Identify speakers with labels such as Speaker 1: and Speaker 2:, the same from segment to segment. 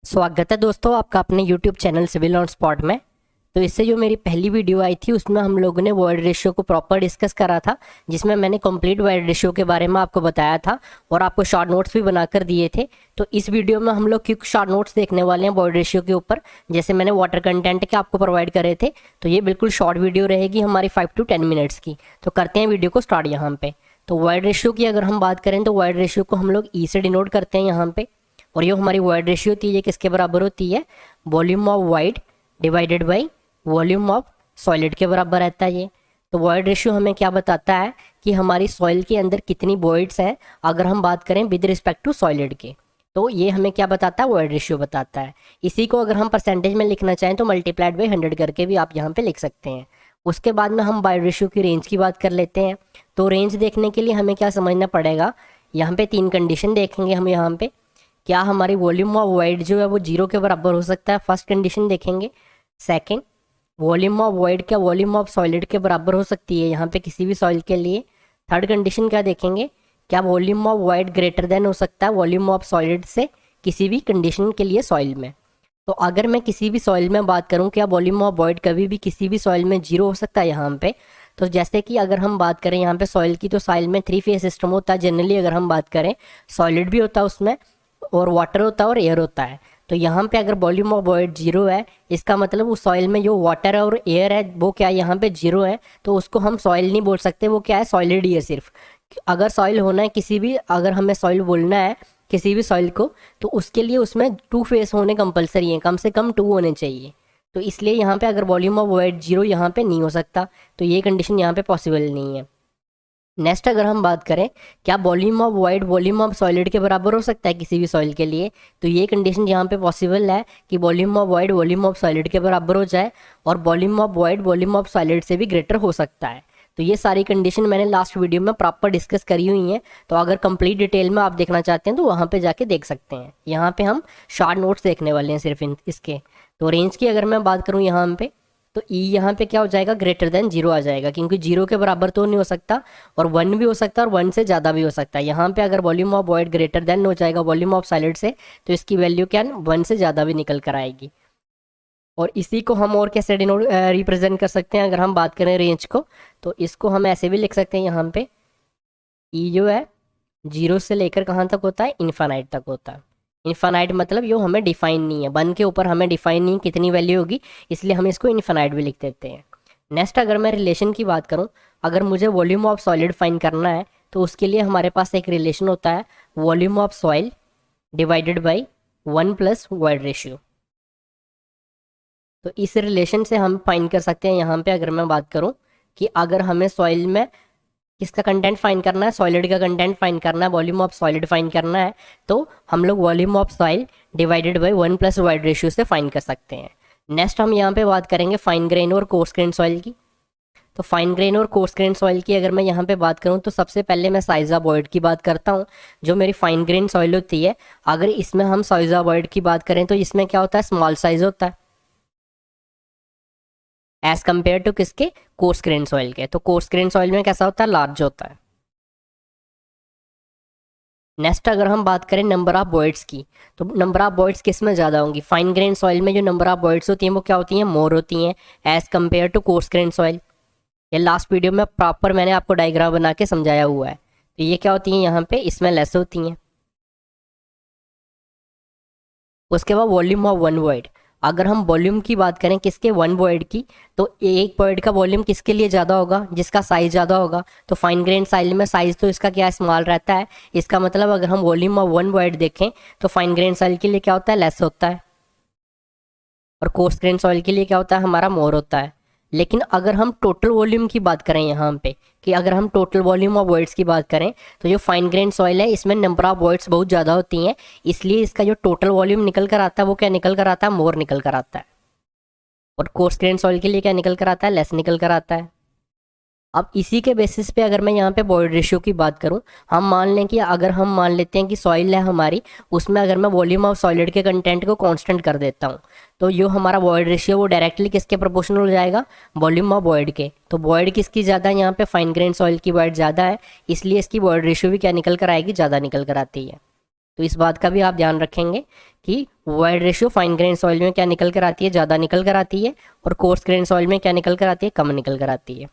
Speaker 1: स्वागत है दोस्तों आपका अपने YouTube channel civil on spot में। तो इससे जो मेरी पहली वीडियो आई थी उसमें हम लोगों ने वॉइड रेशियो को प्रॉपर डिस्कस करा था, जिसमें मैंने कंप्लीट वॉइड रेशियो के बारे में आपको बताया था और आपको शॉर्ट नोट्स भी बनाकर दिए थे। तो इस वीडियो में हम लोग क्विक शॉर्ट नोट्स देखने वाले हैं वॉइड रेशियो के ऊपर, जैसे मैंने वाटर कंटेंट के आपको प्रोवाइड करे थे। तो ये बिल्कुल शॉर्ट वीडियो रहेगी हमारी 5 to 10 मिनट्स की। तो करते हैं वीडियो को स्टार्ट यहाँ पे। तो वॉइड रेशियो की अगर हम बात करें तो वॉइड रेशियो को हम लोग ई से डिनोट करते हैं यहाँ पे। और ये हमारी वॉइड रेशियो होती है, ये किसके बराबर होती है? Volume of wide divided by volume of solid के बराबर रहता है ये। तो वॉइड रेशियो हमें क्या बताता है कि हमारी सॉइल के अंदर कितनी वॉइड्स हैं, अगर हम बात करें विद रिस्पेक्ट टू सॉलिड के। तो ये हमें क्या बताता है? वॉइड रेशियो बताता है। इसी को अगर हम परसेंटेज में लिखना चाहें तो मल्टीप्लाइड बाई 100 करके भी आप यहाँ पे लिख सकते हैं। उसके बाद में हम वॉइड रेशियो की रेंज की बात कर लेते हैं। तो रेंज देखने के लिए हमें क्या समझना पड़ेगा? यहाँ पे 3 कंडीशन देखेंगे हम। यहाँ पे क्या हमारी वॉल्यूम ऑफ वाइड जो है वो 0 के बराबर हो सकता है? फर्स्ट कंडीशन देखेंगे। सेकंड, वॉल्यूम ऑफ वाइड क्या वॉल्यूम ऑफ सॉलिड के बराबर हो सकती है यहाँ पे किसी भी सॉइल के लिए? थर्ड कंडीशन क्या देखेंगे? क्या volume of wide greater than हो सकता है वॉल्यूम ऑफ सॉलिड से किसी भी कंडीशन के लिए सॉइल में? तो अगर मैं किसी भी सॉइल में बात करूँ, क्या वॉल्यूम ऑफ वाइड कभी भी किसी भी सॉइल में 0 हो सकता है यहाँ पे? तो जैसे कि अगर हम बात करें यहाँ पे सॉइल की, तो सॉइल में 3 फेज सिस्टम होता है जनरली। अगर हम बात करें, सॉलिड भी होता है उसमें, और वाटर होता है और एयर होता है। तो यहाँ पे अगर वॉल्यूम ऑफ वॉइड 0 है, इसका मतलब उस सॉइल में जो वाटर है और एयर है वो क्या है? यहाँ पे 0 है। तो उसको हम सॉइल नहीं बोल सकते, वो क्या है? सॉलिड ही है सिर्फ। अगर सॉइल होना है किसी भी, अगर हमें सॉइल बोलना है किसी भी सॉइल को, तो उसके लिए उसमें 2 फेस होने कंपलसरी है, कम से कम 2 होने चाहिए। तो इसलिए यहाँ पे अगर वॉल्यूम ऑफ वॉइड 0 यहाँ पे नहीं हो सकता, तो ये कंडीशन यहाँ पे पॉसिबल नहीं है। नेक्स्ट अगर हम बात करें, क्या volume of wide volume of solid के बराबर हो सकता है किसी भी सॉइल के लिए? तो ये कंडीशन यहाँ पे पॉसिबल है कि volume of wide volume of solid के बराबर हो जाए, और volume of wide volume of solid से भी ग्रेटर हो सकता है। तो ये सारी कंडीशन मैंने लास्ट वीडियो में प्रॉपर डिस्कस करी हुई हैं। तो अगर कंप्लीट डिटेल में आप देखना चाहते हैं तो वहाँ पे जाके देख सकते हैं। यहाँ पे हम शॉर्ट नोट्स देखने वाले हैं सिर्फ इसके। तो रेंज की अगर मैं बात करूँ यहाँ पे, तो ई यहाँ पे क्या हो जाएगा? ग्रेटर देन 0 आ जाएगा, क्योंकि 0 के बराबर तो नहीं हो सकता, और 1 भी हो सकता है और 1 से ज़्यादा भी हो सकता है। यहाँ पे अगर volume of void greater than हो जाएगा वॉल्यूम ऑफ सॉलिड से, तो इसकी वैल्यू क्या है? 1 से ज़्यादा भी निकल कर आएगी। और इसी को हम और कैसे रिप्रेजेंट कर सकते हैं अगर हम बात करें रेंज को? तो इसको हम ऐसे भी लिख सकते हैं यहाँ पे, ई जो है 0 से लेकर कहाँ तक होता है? इन्फानाइट तक होता है। इन्फानाइट मतलब यो हमें डिफाइन नहीं है, 1 के ऊपर हमें डिफाइन नहीं कितनी वैल्यू होगी, इसलिए हम इसको इन्फानाइट भी लिख देते हैं। नेक्स्ट अगर मैं रिलेशन की बात करूं, अगर मुझे वॉल्यूम ऑफ सॉलिड फाइंड करना है तो उसके लिए हमारे पास एक रिलेशन होता है, volume of soil divided by 1 plus void ratio. तो इस रिलेशन से हम फाइंड कर सकते हैं यहाँ पे, अगर मैं बात करूँ कि अगर हमें सॉइल में किसका कंटेंट फाइंड करना है? सॉलिड का कंटेंट फाइंड करना है, वॉल्यूम ऑफ सॉलिड फाइंड करना है, तो हम लोग volume of soil divided by 1 plus void ratio से फाइंड कर सकते हैं। नेक्स्ट हम यहाँ पे बात करेंगे फाइन ग्रेन और कोर्स ग्रेन सॉइल की। तो फाइन ग्रेन और कोर्स ग्रेन सॉइल की अगर मैं यहाँ पे बात करूँ, तो सबसे पहले मैं साइज ऑफ वॉइड की बात करता हूँ। जो मेरी फाइन ग्रेन सॉइल होती है, अगर इसमें हम साइज ऑफ वॉइड की बात करें तो इसमें क्या होता है? स्मॉल साइज होता है एज कम्पेयर टू किसके? कोर्स ग्रेन सॉइल के। तो कोर्स ग्रेन सॉइल में कैसा होता है? लार्ज होता है। नेक्स्ट अगर हम बात करें नंबर ऑफ वॉइड्स की, तो नंबर ऑफ वॉइड्स किस में ज़्यादा होंगी? फाइन ग्रेन सॉइल में जो नंबर ऑफ वॉइड्स होती हैं वो क्या होती हैं? मोर होती हैं as compared to coarse grain soil. ये लास्ट वीडियो में प्रॉपर मैंने आपको डायग्राम बना के समझाया हुआ है। तो ये क्या होती हैं यहाँ पे? इसमें लेस होती हैं। उसके बाद वॉल्यूम ऑफ 1 वॉइड, अगर हम वॉल्यूम की बात करें किसके? 1 वॉइड की, तो एक वॉइड का वॉल्यूम किसके लिए ज़्यादा होगा? जिसका साइज ज़्यादा होगा। तो फाइन ग्रेन साइल में साइज तो इसका क्या? स्मॉल रहता है। इसका मतलब अगर हम वॉल्यूम ऑफ 1 वॉइड देखें तो फाइन ग्रेन साइल के लिए क्या होता है? लेस होता है, और कोर्स ग्रेन सॉइल के लिए क्या होता है? हमारा मोर होता है। लेकिन अगर हम टोटल वॉल्यूम की बात करें यहाँ पे, कि अगर हम टोटल वॉल्यूम ऑफ वॉइड्स की बात करें, तो जो फाइन ग्रेन सॉइल है इसमें नंबर ऑफ वॉइड्स बहुत ज़्यादा होती हैं, इसलिए इसका जो टोटल वॉल्यूम निकल कर आता है वो क्या निकल कर आता है? मोर निकल कर आता है। और कोर्स ग्रेन सॉइल के लिए क्या निकल कर आता है? लेस निकल कर आता है। अब इसी के बेसिस पे अगर मैं यहाँ पे वॉइड रेशियो की बात करूँ, हम मान लें कि अगर हम मान लेते हैं कि सॉइल है हमारी, उसमें अगर मैं वॉल्यूम ऑफ सॉलिड के कंटेंट को कांस्टेंट कर देता हूँ, तो जो हमारा वॉइड रेशियो वो डायरेक्टली किसके प्रोपोर्शनल हो जाएगा? वॉल्यूम ऑफ वॉइड के। तो वॉइड किसकी ज़्यादा है यहाँ पे? फाइन ग्रेन सॉइल की वॉइड ज़्यादा है, इसलिए इसकी वॉइड रेशियो भी क्या निकल कर आएगी? ज़्यादा निकल कर आती है। तो इस बात का भी आप ध्यान रखेंगे कि void ratio find grain soil में क्या निकल कर आती है, ज़्यादा निकल कर आती है, और कोर्स ग्रेन सॉइल में क्या निकल कर आती है, कम निकल कर आती है।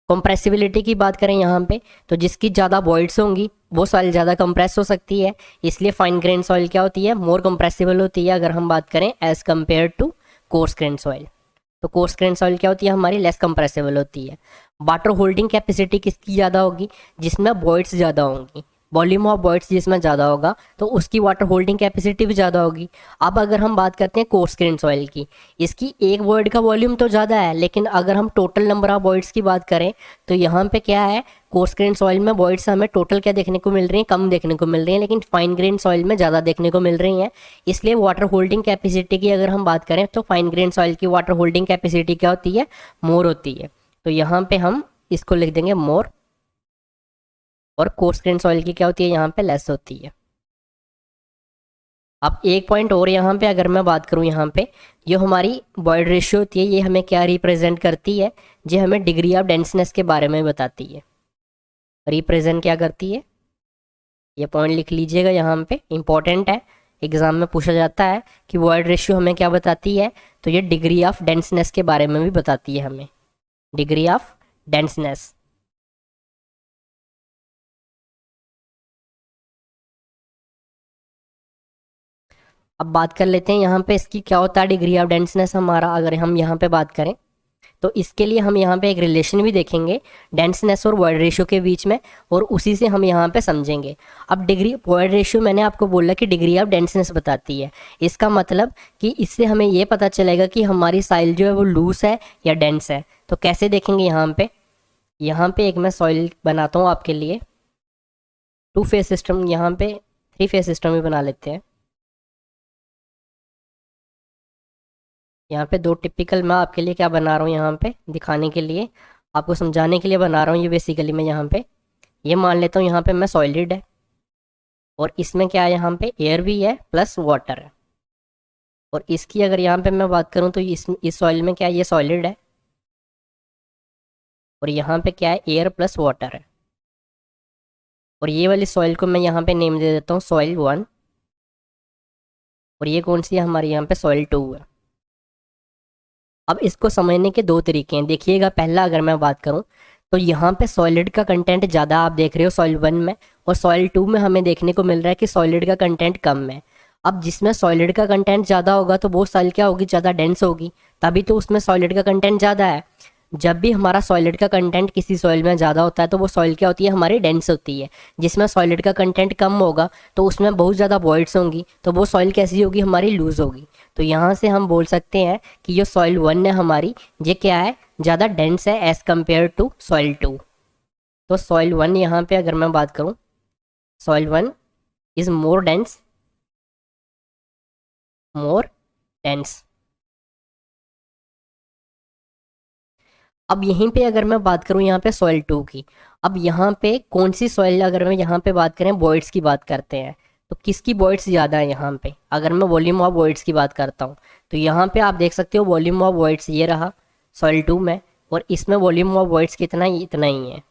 Speaker 1: कंप्रेसिबिलिटी की बात करें यहाँ पे, तो जिसकी ज़्यादा वॉइड्स होंगी वो सॉइल ज़्यादा कंप्रेस हो सकती है, इसलिए फाइन ग्रेन सॉइल क्या होती है, मोर कंप्रेसिबल होती है अगर हम बात करें as compared to coarse grain soil. तो कोर्स ग्रेन सॉइल क्या होती है, हमारी लेस कंप्रेसिबल होती है। वाटर होल्डिंग कैपेसिटी किसकी ज़्यादा होगी, जिसमें वॉइड्स ज़्यादा होंगी, वॉल्यूम ऑफ वॉइड्स जिसमें ज़्यादा होगा तो उसकी वाटर होल्डिंग कैपेसिटी भी ज़्यादा होगी। अब अगर हम बात करते हैं कोर्स ग्रेन सॉइल की, इसकी एक वॉइड का वॉल्यूम तो ज़्यादा है, लेकिन अगर हम टोटल नंबर ऑफ वॉइड्स की बात करें तो यहाँ पे क्या है, कोर्स ग्रेन सॉइल में वॉइड्स हमें टोटल क्या देखने को मिल रही हैं, कम देखने को मिल रही हैं, लेकिन फाइन ग्रेन सॉइल में ज़्यादा देखने को मिल रही हैं। इसलिए वाटर होल्डिंग कैपेसिटी की अगर हम बात करें तो फाइन ग्रेन सॉइल की वाटर होल्डिंग कैपेसिटी क्या होती है, मोर होती है। तो यहाँ पे हम इसको लिख देंगे मोर, और कोर्स ग्रेन सॉइल की क्या होती है, यहाँ पे लेस होती है। अब एक पॉइंट और यहाँ पे अगर मैं बात करूँ, यहाँ पे जो हमारी वॉइड रेशियो होती है ये हमें क्या रिप्रेजेंट करती है, ये हमें डिग्री ऑफ डेंसनेस के बारे में बताती है। रिप्रेजेंट क्या करती है, ये पॉइंट लिख लीजिएगा, यहाँ पे इंपॉर्टेंट है, एग्जाम में पूछा जाता है कि वॉइड रेशियो हमें क्या बताती है, तो ये डिग्री ऑफ डेंसनेस के बारे में भी बताती है हमें, डिग्री ऑफ डेंसनेस। अब बात कर लेते हैं यहाँ पे इसकी क्या होता है डिग्री ऑफ डेंसनेस हमारा, अगर हम यहाँ पे बात करें तो इसके लिए हम यहाँ पे एक रिलेशन भी देखेंगे डेंसनेस और वॉइड रेशियो के बीच में, और उसी से हम यहाँ पे समझेंगे। अब डिग्री वॉइड रेशियो मैंने आपको बोला कि डिग्री ऑफ डेंसनेस बताती है, इसका मतलब कि इससे हमें ये पता चलेगा कि हमारी सॉइल जो है वो लूज है या डेंस है। तो कैसे देखेंगे, यहाँ पे एक मैं सॉइल बनाता हूँ आपके लिए, 2 फेज सिस्टम, यहाँ पे 3 फेज सिस्टम भी बना लेते हैं। यहाँ पे 2 टिपिकल मैं आपके लिए क्या बना रहा हूँ, यहाँ पे दिखाने के लिए, आपको समझाने के लिए बना रहा हूँ। ये बेसिकली मैं यहाँ पे ये मान लेता हूँ, यहाँ पे मैं सॉलिड है और इसमें क्या है, यहाँ पे एयर भी है प्लस वाटर है। और इसकी अगर यहाँ पे मैं बात करूँ तो इस सॉइल में क्या है, ये सॉलिड है और यहाँ पे क्या है, एयर प्लस वाटर है। और ये वाली सॉइल को मैं यहाँ पे नेम दे देता हूँ सॉइल 1, और ये कौन सी है हमारी, यहाँ पे सॉइल 2 है। अब इसको समझने के 2 तरीके हैं, देखिएगा। पहला अगर मैं बात करूं तो यहाँ पे सॉलिड का कंटेंट ज़्यादा आप देख रहे हो सॉइल 1 में, और सॉइल 2 में हमें देखने को मिल रहा है कि सॉलिड का कंटेंट कम है। अब जिसमें सॉलिड का कंटेंट ज़्यादा होगा तो वो सॉइल क्या होगी, ज़्यादा डेंस होगी, तभी तो उसमें सॉलिड का कंटेंट ज़्यादा है। जब भी हमारा सॉलिड का कंटेंट किसी सॉइल में ज़्यादा होता है तो वो सॉइल क्या होती है, हमारी डेंस होती है। जिसमें सॉलिड का कंटेंट कम होगा तो उसमें बहुत ज़्यादा वॉइड्स होंगी, तो वो सॉइल कैसी होगी, हमारी लूज होगी। तो यहाँ से हम बोल सकते हैं कि जो सॉइल 1 है हमारी, ये क्या है, ज़्यादा डेंस है एज़ कम्पेयर टू सॉइल 2। तो सॉइल 1 यहाँ पे अगर मैं बात करूँ, soil 1 is more dense, more dense. अब यहीं पे अगर मैं बात करूं यहाँ पे सॉइल 2 की, अब यहाँ पे कौन सी सॉइल, अगर मैं यहाँ पे बात करें वॉइड्स की बात करते हैं तो किसकी वॉइड्स ज़्यादा है यहाँ पे, अगर मैं वॉल्यूम ऑफ वॉइड्स की बात करता हूँ तो यहाँ पे आप देख सकते हो वॉल्यूम ऑफ वॉइड्स ये रहा सॉइल 2 में, और इसमें वॉल्यूम ऑफ वॉइड्स कितना ही, इतना ही है।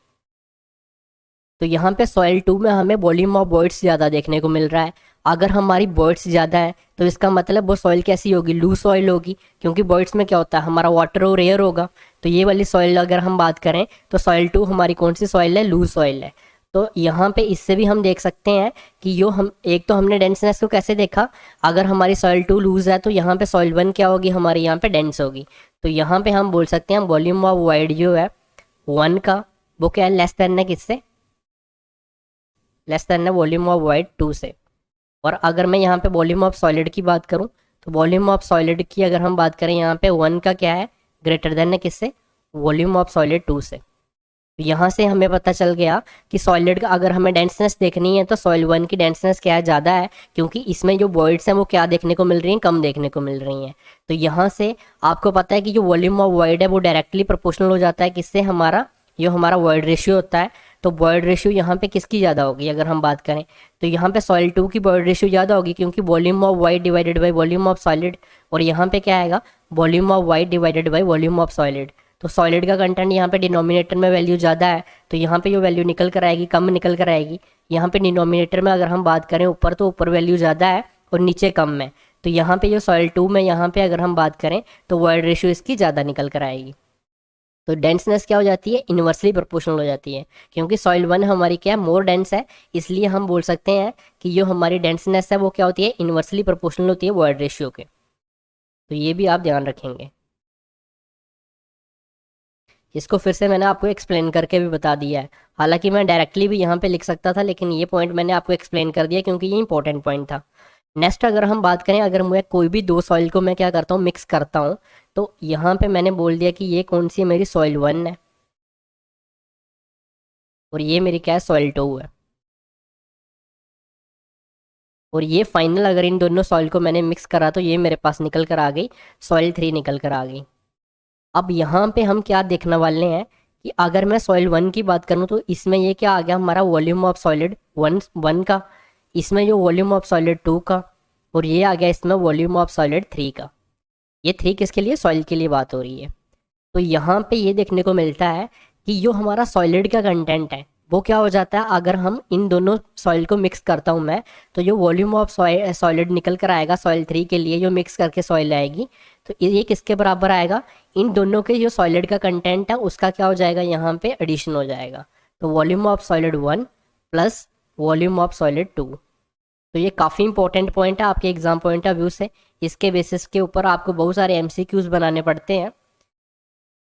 Speaker 1: तो यहाँ पे सॉइल 2 में हमें वॉल्यूम ऑफ वॉइड्स ज़्यादा देखने को मिल रहा है। अगर हमारी वॉइड्स ज़्यादा है तो इसका मतलब वो सॉइल कैसी होगी, लूज सॉइल होगी, क्योंकि वॉइड्स में क्या होता है, हमारा वाटर और एयर होगा। तो ये वाली सॉइल अगर हम बात करें तो सॉइल 2 हमारी कौन सी सॉइल है, लूज सॉइल है। तो यहाँ पे इससे भी हम देख सकते हैं कि जो हम एक तो हमने डेंसनेस को कैसे देखा, अगर हमारी सॉइल 2 लूज है तो यहाँ पे सॉइल 1 क्या होगी, हमारी यहाँ पे डेंस होगी। तो यहाँ पे हम बोल सकते हैं वॉल्यूम ऑफ वॉइड जो है 1 का वो क्या है, लेस देन है किससे, लेस देन है वॉल्यूम ऑफ वॉइड 2 से। और अगर मैं यहाँ पे वॉल्यूम ऑफ सॉलिड की बात करूँ तो वॉल्यूम ऑफ सॉलिड की अगर हम बात करें यहाँ पे 1 का क्या है, ग्रेटर देन है किससे, वॉल्यूम ऑफ सॉलिड 2 से। तो यहाँ से हमें पता चल गया कि सॉलिड का अगर हमें डेंसनेस देखनी है तो सॉइल 1 की डेंसनेस क्या है, ज़्यादा है, क्योंकि इसमें जो वॉइड्स हैं वो क्या देखने को मिल रही हैं, कम देखने को मिल रही हैं। तो यहाँ से आपको पता है कि जो वॉल्यूम ऑफ वॉइड है वो डायरेक्टली प्रोपोर्शनल हो जाता है किससे, हमारा जो हमारा वॉइड रेशियो होता है। तो वॉइड रेशियो यहाँ पे किसकी ज़्यादा होगी, अगर हम बात करें तो यहाँ पे सॉइल 2 की वॉइड रेशियो ज़्यादा होगी, क्योंकि volume of void divided by volume of solid, और यहाँ पे क्या आएगा, volume of wide divided by volume of solid. तो सॉलिड का कंटेंट यहाँ पे डिनोमिनेटर में वैल्यू ज़्यादा है, तो यहाँ पे जो वैल्यू निकल कर आएगी कम निकल कर आएगी। यहाँ पे डिनोमिनेटर में अगर हम बात करें ऊपर, तो ऊपर वैल्यू ज़्यादा है और नीचे कम है, तो यहाँ पे जो सॉइल 2 में यहाँ पे अगर हम बात करें तो वॉइड रेशियो इसकी ज़्यादा निकल कर आएगी। तो डेंसनेस क्या हो जाती है, इन्वर्सली प्रोपोर्शनल हो जाती है, क्योंकि सॉइल 1 हमारी क्या है, मोर डेंस है, इसलिए हम बोल सकते हैं कि जो हमारी डेंसनेस है वो क्या होती है, इन्वर्सली प्रोपोर्शनल होती है वॉइड रेशियो के। तो ये भी आप ध्यान रखेंगे। इसको फिर से मैंने आपको एक्सप्लेन करके भी बता दिया है, हालांकि मैं डायरेक्टली भी यहाँ पे लिख सकता था, लेकिन ये पॉइंट मैंने आपको एक्सप्लेन कर दिया क्योंकि ये इंपॉर्टेंट पॉइंट था। नेक्स्ट अगर हम बात करें, अगर मैं कोई भी दो सॉइल को मैं क्या करता हूँ, मिक्स करता हूँ, तो यहाँ पे मैंने बोल दिया कि ये कौन सी है, मेरी सॉइल 1 है और ये मेरी क्या है, सॉइल 2 है। और ये फाइनल अगर इन दोनों सॉइल को मैंने मिक्स करा तो ये मेरे पास निकल कर आ गई, सॉइल 3 निकल कर आ गई। अब यहाँ पे हम क्या देखने वाले हैं कि अगर मैं सॉइल 1 की बात करूँ तो इसमें ये क्या आ गया, हमारा वॉल्यूम ऑफ सॉलिड 1 का, इसमें जो वॉल्यूम ऑफ सॉलिड 2 का, और ये आ गया इसमें वॉल्यूम ऑफ सॉलिड 3 का। ये 3 किसके लिए, सॉइल के लिए बात हो रही है। तो यहाँ पे ये देखने को मिलता है कि जो हमारा सॉलिड का कंटेंट है वो क्या हो जाता है, अगर हम इन दोनों सॉइल को मिक्स करता हूँ मैं, तो जो वॉल्यूम ऑफ सॉलिड निकल कर आएगा सॉइल 3 के लिए, जो मिक्स करके सॉइल आएगी, तो ये किसके बराबर आएगा, इन दोनों के जो सॉलिड का कंटेंट है उसका क्या हो जाएगा, यहाँ पे एडिशन हो जाएगा। तो volume of solid 1 plus volume of solid 2। तो ये काफ़ी इंपॉर्टेंट पॉइंट है आपके एग्जाम पॉइंट ऑफ व्यू से, इसके बेसिस के ऊपर आपको बहुत सारे MCQs बनाने पड़ते हैं।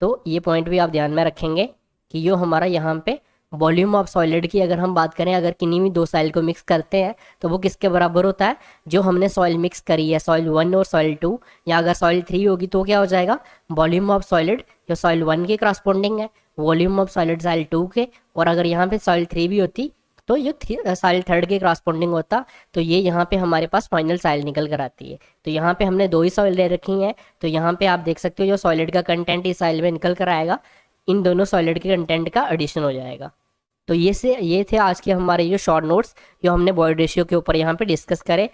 Speaker 1: तो ये पॉइंट भी आप ध्यान में रखेंगे कि जो हमारा यहाँ पे वॉल्यूम ऑफ सॉलिड की अगर हम बात करें, अगर किन्हीं भी दो सॉइल को मिक्स करते हैं तो वो किसके बराबर होता है, जो हमने सॉइल मिक्स करी है, सॉइल 1 और सॉइल 2, या अगर सॉइल 3 होगी तो क्या हो जाएगा, वॉल्यूम ऑफ सॉलिड जो सॉइल 1 के क्रॉसपोंडिंग है, वॉल्यूम ऑफ सॉलिड सॉइल 2 के, और अगर यहाँ पे सॉइल 3 भी होती तो ये सॉइल 3 के क्रॉसपोंडिंग होता, तो ये यहाँ पे हमारे पास फाइनल सॉइल निकल कर आती है। तो यहाँ पे हमने दो ही सॉइल ले रखी हैं, तो यहाँ पे आप देख सकते हो जो सॉलिड का कंटेंट इस सॉइल में निकल कर आएगा, इन दोनों सॉलिड के कंटेंट का एडिशन हो जाएगा। तो ये थे आज के हमारे जो शॉर्ट नोट्स जो हमने वॉइड रेशियो के ऊपर यहाँ पे डिस्कस करे।